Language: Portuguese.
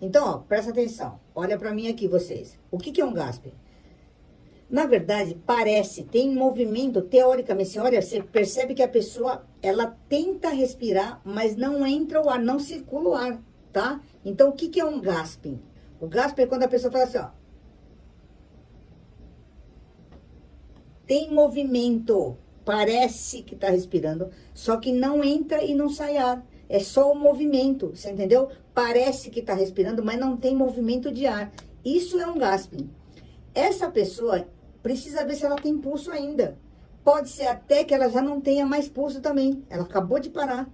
Então, ó, presta atenção. Olha pra mim aqui, vocês. O que que é um gaspe? Na verdade, parece, tem movimento, teoricamente, você percebe que a pessoa, ela tenta respirar, mas não entra o ar, não circula o ar, tá? Então, o que que é um gasping? O gasping é quando a pessoa fala assim, ó. Tem movimento, parece que tá respirando, só que não entra e não sai ar. É só o movimento, você entendeu? Parece que tá respirando, mas não tem movimento de ar. Isso é um gasping. Essa pessoa precisa ver se ela tem pulso ainda. Pode ser até que ela já não tenha mais pulso também. Ela acabou de parar.